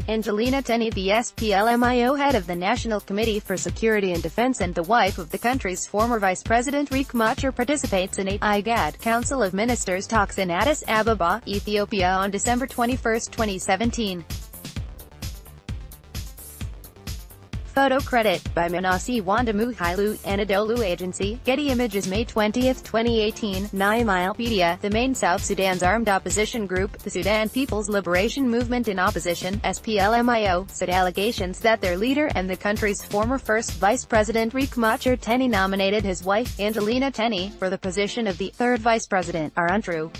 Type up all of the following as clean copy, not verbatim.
Angelina Teny the SPLM-IO, head of the National Committee for Security and Defense and the wife of the country's former Vice President Riek Machar, participates in a IGAD Council of Ministers talks in Addis Ababa, Ethiopia on December 21, 2017. Photo credit by Minasse Wondimu Hailu, Anadolu Agency, Getty Images May 20, 2018, Nyamilepedia. The main South Sudan's armed opposition group, the Sudan People's Liberation Movement in Opposition, SPLM-IO, said allegations that their leader and the country's former first Vice President Riek Machar Teny nominated his wife, Angelina Teny, for the position of the third vice president, are untrue.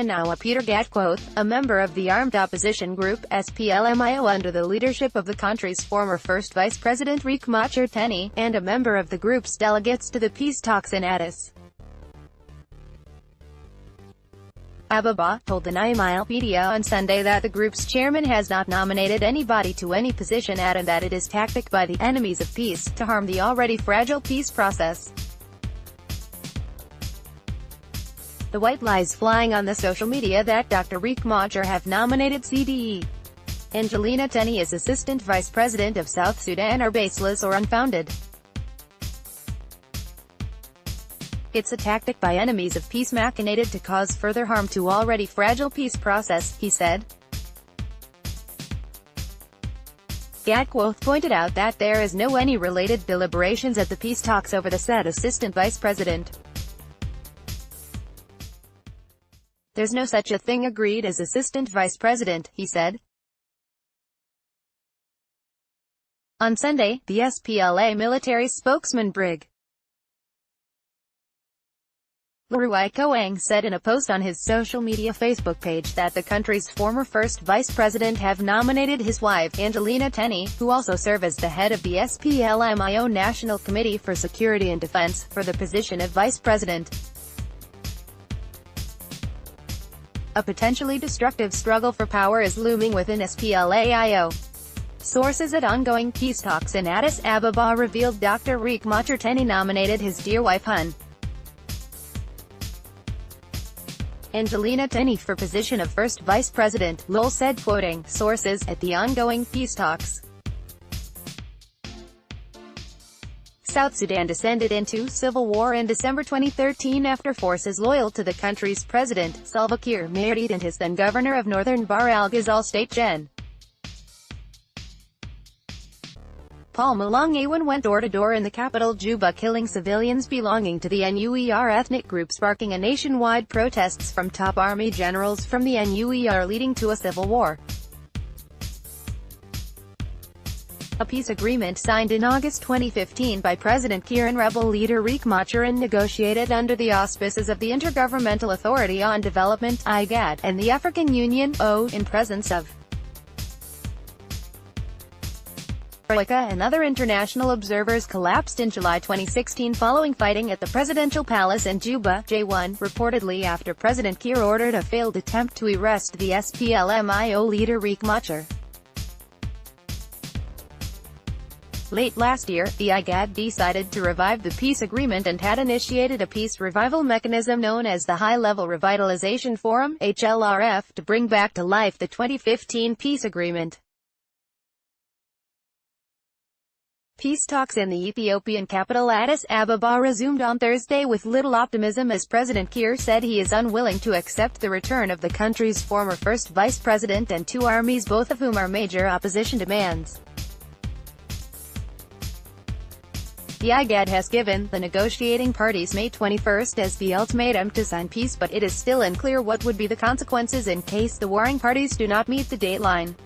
Nyamilepedia, a member of the armed opposition group, SPLM-IO under the leadership of the country's former first Vice President Riek Machar Teny, and a member of the group's delegates to the peace talks in Addis Ababa, told the Nyamilepedia on Sunday that the group's chairman has not nominated anybody to any position, and that it is tactic by the enemies of peace to harm the already fragile peace process. The white lies flying on the social media that Dr. Riek Machar have nominated CDE Angelina Teny as Assistant Vice President of South Sudan are baseless or unfounded. It's a tactic by enemies of peace machinated to cause further harm to already fragile peace process, he said. Gatquoth pointed out that there is no any related deliberations at the peace talks over the said Assistant Vice President. There's no such a thing agreed as Assistant Vice President, he said. On Sunday, the SPLA military spokesman Brig. Ruai said in a post on his social media Facebook page that the country's former first vice president have nominated his wife, Angelina Teny, who also serves as the head of the SPLM-IO National Committee for Security and Defense, for the position of vice president. A potentially destructive struggle for power is looming within SPLA-IO. Sources at ongoing peace talks in Addis Ababa revealed Dr. Riek Machar Teny nominated his dear wife Angelina Teny for position of first vice president, Lowell said, quoting sources, at the ongoing peace talks. South Sudan descended into civil war in December 2013 after forces loyal to the country's president, Salva Kiir, married and his then governor of northern Bahr al-Ghazal state Gen. Paul Malong went door-to-door in the capital Juba killing civilians belonging to the NUER ethnic group, sparking a nationwide protests from top army generals from the NUER, leading to a civil war. A peace agreement signed in August 2015 by President Kiir and rebel leader Riek Machar and negotiated under the auspices of the Intergovernmental Authority on Development (IGAD) and the African Union (OAU) in presence of Troika and other international observers collapsed in July 2016 following fighting at the presidential palace in Juba, J1, reportedly after President Kiir ordered a failed attempt to arrest the SPLM-IO leader Riek Machar. Late last year, the IGAD decided to revive the peace agreement and had initiated a peace revival mechanism known as the High-Level Revitalization Forum, HLRF, to bring back to life the 2015 peace agreement. Peace talks in the Ethiopian capital Addis Ababa resumed on Thursday with little optimism as President Kiir said he is unwilling to accept the return of the country's former first vice president and two armies, both of whom are major opposition demands. The IGAD has given the negotiating parties May 21 as the ultimatum to sign peace, but it is still unclear what would be the consequences in case the warring parties do not meet the deadline.